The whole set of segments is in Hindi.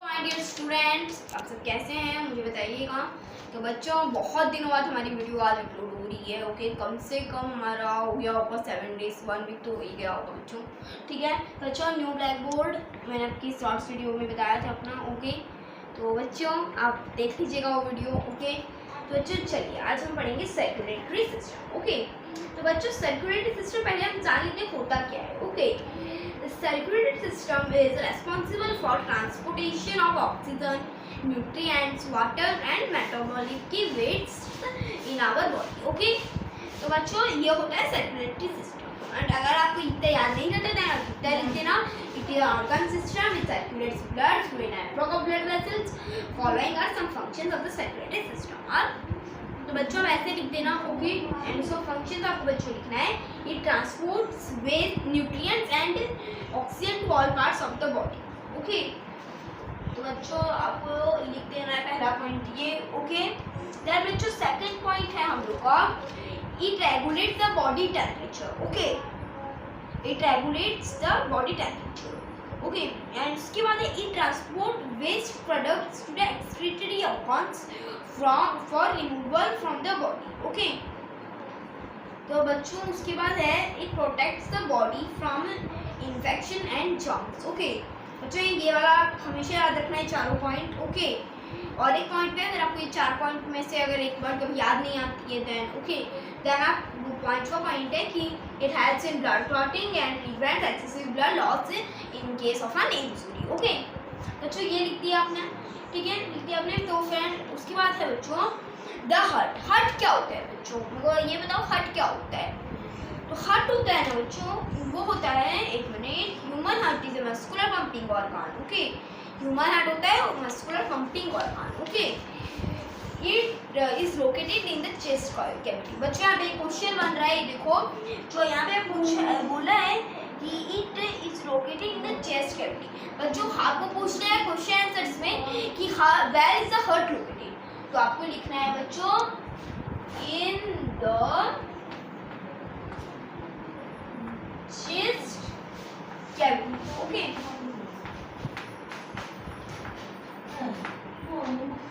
माय डियर स्टूडेंट्स, आप सब कैसे हैं मुझे बताइएगा। तो बच्चों, बहुत दिनों बाद हमारी वीडियो आज अपलोड हो रही है। ओके, कम से कम हमारा हो गया होगा 7 डेज, 1 वीक तो हो ही गया होगा बच्चों। ठीक है बच्चों, न्यू ब्लैक बोर्ड मैंने आपकी शॉर्ट्स वीडियो में बताया था अपना। ओके, तो बच्चों आप देख लीजिएगा वो वीडियो। ओके, तो बच्चों चलिए आज हम पढ़ेंगे सर्कुलेटरी सिस्टम। ओके, तो बच्चों सर्कुलेटरी सिस्टम पहले हम जान लेते हैं होता क्या है। Okay, the circulatory system is responsible for transportation of oxygen, nutrients, water and metabolic waste in our body. Okay, तो बच्चों ये होता है सर्कुलेटरी सिस्टम। एंड अगर आपको इतना याद नहीं रहता है आप इतना लिख देना, it is organ system which circulates blood through a network of blood vessels. Following are some functions of the circulatory system. और तो बच्चों ऐसे लिख देना। ओके, एंड सो फंक्शन आपको बच्चों लिखना है, it transports waste, nutrients and oxygen to all parts of the body. Okay, तो बच्चों आपको लिख देना है पहला पॉइंट ये। ओके, देन बच्चों सेकंड पॉइंट है हम लोग का, it regulates the body temperature. Okay, it regulates the body temperature. Okay, and उसके बाद है it transport waste products to the excretory organs for removal from the body. Okay, तो बच्चों उसके बाद है it protects the body from infection and germs. Okay, बच्चों ये वाला हमेशा याद रखना है चारों पॉइंट। ओके, और एक पॉइंट पे अगर आपको ये 4 पॉइंट में से अगर एक बार कभी याद नहीं आती है देन आप पॉइंट का पॉइंट है कि it helps in blood clotting and prevents excessive blood loss in case of an injury. Okay, बच्चों ये लिख दिया आपने। ठीक है, लिख दिया आपने। तो फ्रेंड उसके बाद है बच्चों द हार्ट। हार्ट क्या होता है बच्चों, मुझे ये बताओ हार्ट क्या होता है। तो हार्ट होता है ना बच्चों, वो होता है, एक minute, human heart is a muscular pumping organ. Okay, human heart होता है muscular pumping organ. Okay, it is located in the chest cavity. बच्चों यहाँ पे एक क्वेश्चन बन रहा है, देखो जो यहाँ पे बोला है कि it is located in the chest cavity. बच्चों आपको पूछना है क्वेश्चन आंसर्स में कि where is the heart located, तो आपको लिखना है बच्चों in the chest cavity. Okay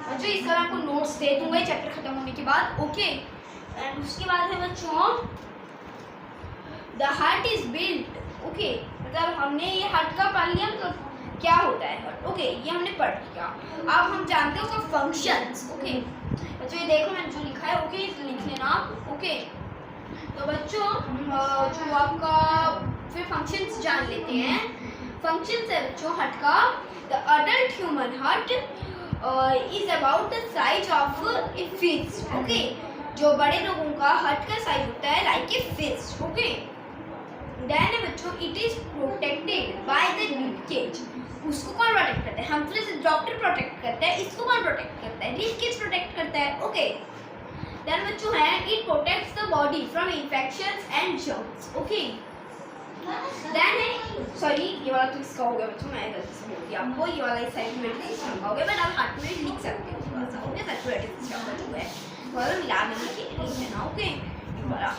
बच्चों, इसका मैं आपको नोट्स दे दूंगा चैप्टर खत्म होने के बाद। ओके, एंड उसके बाद है बच्चों the heart is built. Okay, मतलब हमने ये हार्ट का पढ़ लिया, मतलब क्या होता है हार्ट। ओके, ये हमने पढ़ लिया। अब हम जानते हैं उसका फंक्शंस। ओके बच्चों, ये देखो मैंने जो लिखा है, ओके लिख लेना आप। ओके, तो बच्चों जो आपका फिर फंक्शंस जान लेते हैं। फंक्शंस है बच्चों हार्ट का, the adult human heart is about the size of a fist. Okay, जो बड़े लोगों का हार्ट का साइज होता है like a fist. Okay, then बच्चों it is protected by the rib cage. उसको कौन प्रोटेक्ट करता है, हम तो जैसे डॉक्टर प्रोटेक्ट करता है, इसको कौन प्रोटेक्ट करता है, रिब केज प्रोटेक्ट करता है। ओके, देन बच्चों है it protects the body from infections and germs. Okay, then है सॉरी ये वाला तो इसका हो गया बच्चों, मैं गलती से बोल दिया आपको, ये वाला इस साइड में सिस्टम का हो गया, बट आप हार्ट में लिख सकते हो थोड़ा सा। ओके, सर्कुलेटरी सिस्टम का जो है थोड़ा मिला देने के लिए लिख देना। ओके,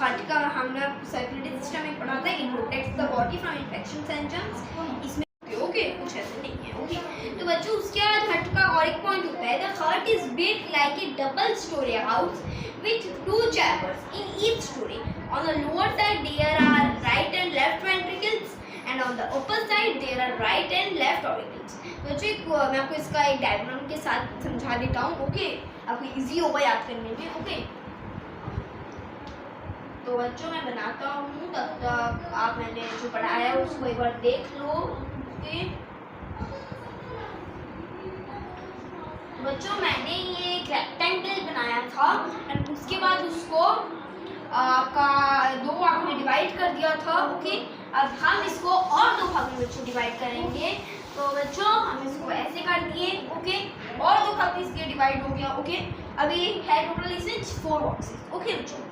हार्ट का हमने सर्कुलेटरी सिस्टम में पढ़ा था, it protects the body from infections and germs. इसमें ओके कुछ ऐसे नहीं है। ओके, तो बच्चों उसके बाद हार्ट का और एक पॉइंट होता है, the heart is built like A double storey house with 2 chambers in each story. On the lower side there are right and left ventricles and on the upper side there are right and left auricles. तो बच्चों मैं आपको इसका एक डायग्राम के साथ समझा देता हूँ। ओके, आपको इजी होगा याद करने में। ओके, तो बच्चों मैं बनाता हूँ, तब तक आप मैंने जो पढ़ाया है उसको एक बार देख लो। ओके बच्चों, मैंने ये एक रेक्टेंगल बनाया था और उसके बाद उसको आपका 2 भाग में डिवाइड कर दिया था। ओके, अब हम इसको और 2 भाग में बच्चों डिवाइड करेंगे। तो बच्चों हम इसको ऐसे कर दिए। ओके, और 2 भाग में इसके डिवाइड हो गया। ओके, अभी है टोटल इसमें 4 बॉक्सेस। ओके बच्चों,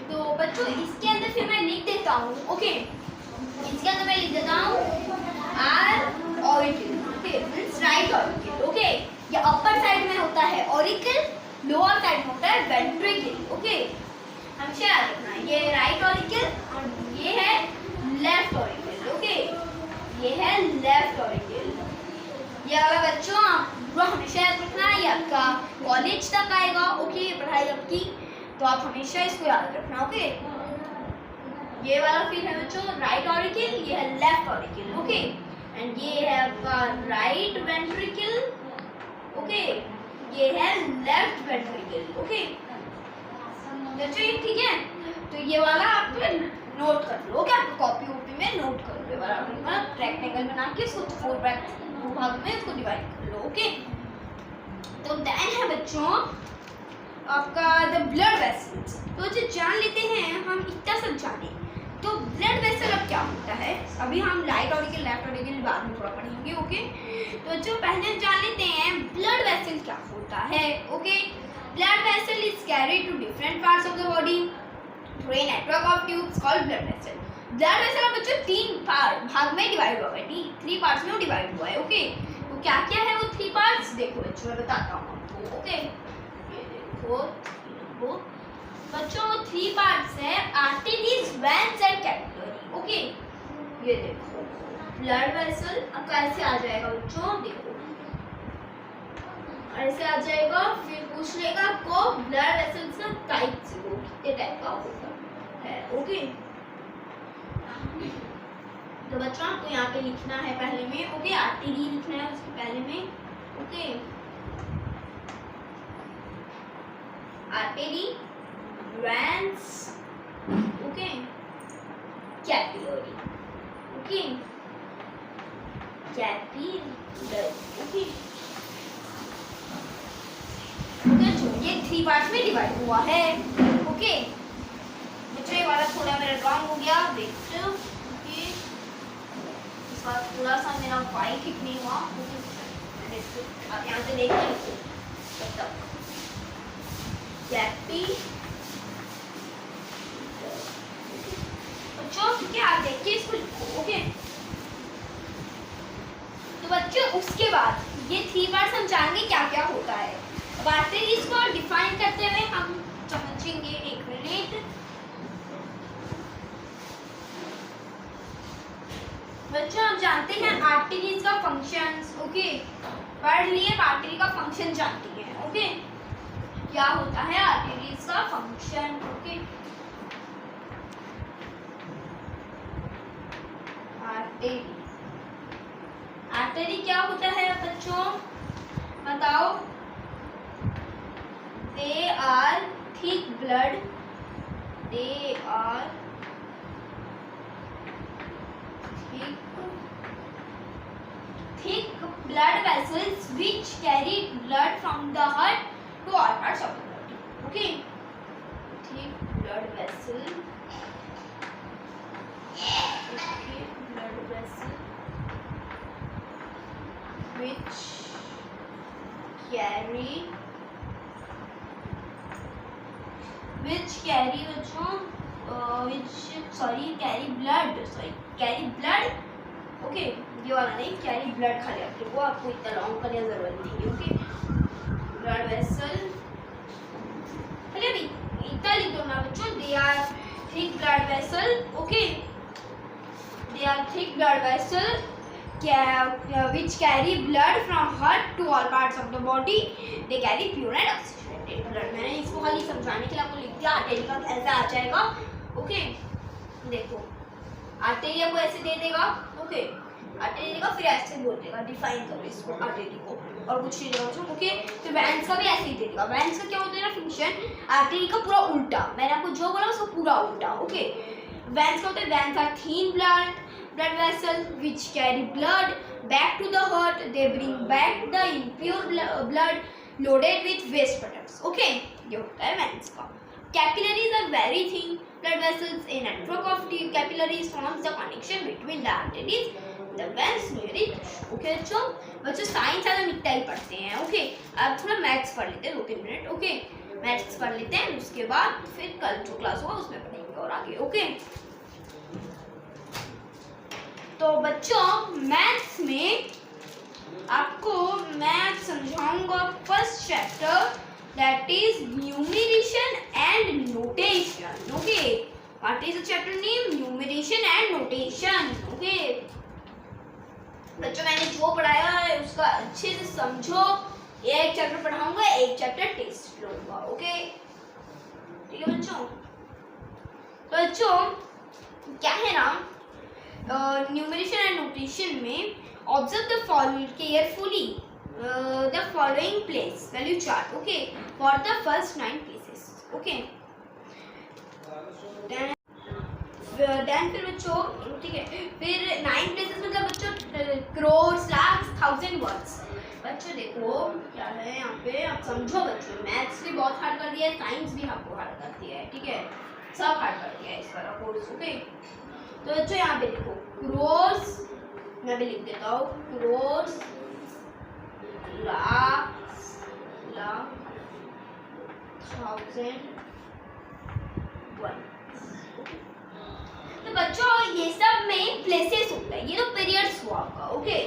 तो बच्चों इसके अंदर फिर मैं लिख देता हूँ। ओके, इसके अंदर मैं लिख देता हूँ R auricle. Okay, means right auricle. Okay, ये अपर साइड में होता है ऑरिकल, लोअर साइड में होता है वेंट्रिकल। ओके, हमेशा याद रखना, ये राइट ऑरिकल और ये है लेफ्ट ऑरिकल। ओके, ये है लेफ्ट ऑरिकल। ये वाला बच्चों तो आप हमेशा इसको याद रखना। ओके, ये वाला फिर है बच्चों राइट ऑरिकल, ये है लेफ्ट ऑरिकल। ओके, एंड ये है आपका राइट वेंट्रिकल। ओके, ये है लेफ्ट वेंट्रिकल। ओके बच्चों, ये ठीक है। तो ये वाला आप नोट कर लो। ओके, आप कॉपी वॉपी में नोट कर लो। ये वाला रेक्टेंगल बना के इसको 4 भाग में इसको डिवाइड कर लो। ओके, तो देन है बच्चों आपका द ब्लड वेसल्स। तो जो जान लेते हैं हम इतना सब जाने, तो ब्लड वेसल अब क्या होता है, अभी हम राइट ऑरिकल लेफ्ट ऑरिकल बाद में थोड़ा पढ़ेंगे। ओके, तो जो पहले जान लेते हैं ब्लड वेसल क्या होता है। Okay, blood vessel is carried to different parts of the body through a network of tubes called blood vessel. Blood vessel अब बच्चों 3 भाग में डिवाइड हुआ है, 3 पार्ट्स में डिवाइड हुआ है। ओके, तो क्या क्या है वो 3 पार्ट्स, देखो बच्चों मैं बताता हूँ आपको। ओके, ये देखो बच्चों 3 पार्ट्स है, arteries, veins and capillary. Okay, ये देखो ब्लड वेसल अब कैसे आ जाएगा बच्चों, देखो ऐसे आ जाएगा। फिर पूछ लेगा आपको ब्लड वेसल्स का टाइप से, वो कितने टाइप का होता है। ओके, तो बच्चों आपको यहाँ पे लिखना है पहले में। ओके, आर्टरी लिखना है उसके पहले में। Okay, artery, veins, okay, capillary. Okay, capillary. Okay, ये 3 पार्ट्स में डिवाइड हुआ है। ओके बच्चों, ये वाला थोड़ा मेरा रॉन्ग हो गया, देखते हो कि इस बार थोड़ा सा मेरा वाइट ठीक नहीं हुआ। आप यहाँ से देख लीजिए कैपी बच्चों, ठीक है, आप देखिए इसको लिखो। ओके, तो बच्चों उसके बाद ये 3 पार्ट्स हम जानेंगे क्या क्या होता है। अब आर्टरीज को डिफाइन करते हुए हम समझेंगे, 1 मिनट। बच्चों आप जानते हैं आर्टरीज का फंक्शंस। ओके, पढ़ लिए, आर्टरी का फंक्शन जानती हैं। ओके, क्या होता है आर्टरीज का फंक्शन। ओके, आर्टरी क्या होता है बच्चों बताओ। They are thick blood. They are thick blood vessels which carry blood from the heart to all parts of the body. Okay, thick blood vessel. Okay, blood vessel which carry carry blood। Okay, ये वाला नहीं, कैरी ब्लड खाली आपके को, आपको इतना लॉन्ग करने की जरूरत नहीं है। ओके, ब्लड वेसल अभी इतना लिख दो ना बच्चों। They are thick blood vessel. Okay, they are thick blood vessel which carry blood from heart to all parts of the body. They carry pure and oxygenated blood। मैंने इसको खाली समझाने के लिए आपको लिख दिया आर्टरी का कैसे आ जाएगा। ओके, देखो आर्टरी आपको ऐसे दे देगा। ओके, आर्टरी देगा, फिर ऐसे बोल देगा, डिफाइन करो इसको आर्टरी को, और कुछ नहीं देगा। ओके, तो वेन्स का भी ऐसे ही दे देगा। वेन्स का क्या होता है ना फंक्शन, आर्टरी का पूरा उल्टा, मैंने आपको जो बोला उसका पूरा उल्टा। ओके, वेन्स का होता है, veins are thin blood vessels which carry blood back to the heart. They bring back the impure blood loaded with waste products. Okay, ये होता है वेन्स का। Capillaries are very thin blood vessels. A network of capillaries forms the connection between the arteries, the veins near it. Okay बच्चों साइंस हम इतना ही पढ़ते हैं। ओके, अब थोड़ा मैथ्स पढ़ लेते हैं 2-3 मिनट। ओके, मैथ्स पढ़ लेते हैं, उसके बाद फिर कल जो क्लास होगा उसमें पढ़ेंगे और आगे। ओके, तो बच्चों मैथ्स में आपको मैं समझाऊंगा first chapter, that is numeration and notation. Okay, what is the chapter name, numeration and notation. Okay बच्चों, मैंने जो पढ़ाया है उसका अच्छे से समझो। एक चैप्टर पढ़ाऊंगा, एक चैप्टर टेस्ट लूंगा। ओके। ठीक है बच्चों। तो बच्चों क्या है ना, न्यूमरेशन एंड नोटेशन में observe the following carefully the following place value chart, okay, for the first 9 places, okay. Then फिर बच्चों, ठीक है, फिर 9 प्लेसेस मतलब बच्चों करोड़, लाख, 1000 वर्ड्स। बच्चों देखो क्या है यहाँ पे, आप समझो बच्चों, मैथ्स भी बहुत हार्ड कर दिया है, साइंस भी आपको हार्ड कर दिया है, ठीक है, सब हार्ड कर दिया है इस वाला कोर्स, ओके। तो बच्चों यहाँ पे देखो क्रोर्स, मैं भी लिख देता हूँ, क्रोर्स, लाख, 1000 वर्ड। तो बच्चों ये सब में प्लेसेस होता है, ये तो पीरियड्स हुआ आपका, ओके।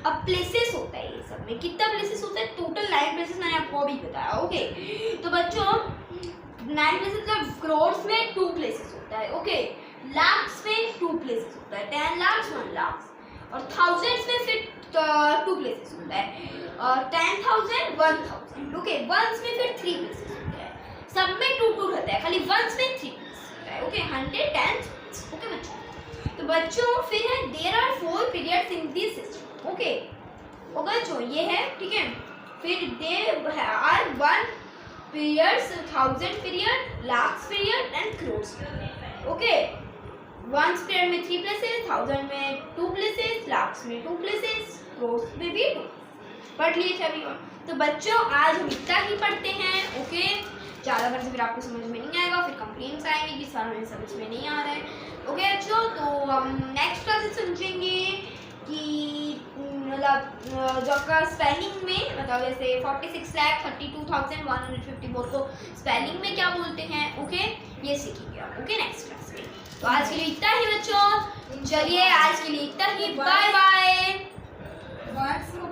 अब प्लेसेस होता है, ये सब में कितना प्लेसेस होता है, टोटल 9 प्लेसेस मैंने आपको अभी बताया, ओके। तो बच्चों 9 प्लेसेस मतलब करोड्स में 2 प्लेसेस होता है, ओके, लाख्स में 2 प्लेसेस होता है, 10 लाख 1 लाख, और थाउजेंड्स में फिर 2 प्लेसेस होता है, और 10,000 1,000, ओके। वंस में फिर 3 प्लेसेस होता है, सब में 2 रहता है, खाली वंस में 3 प्लेसेस होता है, ओके। 100 10, ओके बच्चों। तो बच्चों फिर है there are 4 periods in this system, okay, okay बच्चों, ये है, ठीक है। फिर they are 1 periods, 1000 period, lakh period and crore period, okay. Ones period में 3 प्लेसेस, 1000 में 2 प्लेसेस, लाख में 2 प्लेसेस, करोड़ में भी 2। पढ़ लिए सभी। तो बच्चों आज हम इतना ही पढ़ते हैं, ओके। ज़्यादा पढ़ से फिर आपको समझ में नहीं आएगा, फिर कंप्लेंट्स आएंगे कि सर हमें समझ में नहीं आ रहा है, ओके बच्चों। तो हम नेक्स्ट क्लास से समझेंगे कि मतलब जो आपका स्पेलिंग में मतलब जैसे 46,32,154 को स्पेलिंग में क्या बोलते हैं, ओके, ये सीखेंगे आप, ओके, नेक्स्ट क्लास में। तो आज के लिए इतना ही बच्चों, चलिए आज के लिए इतना ही, बाय बाय।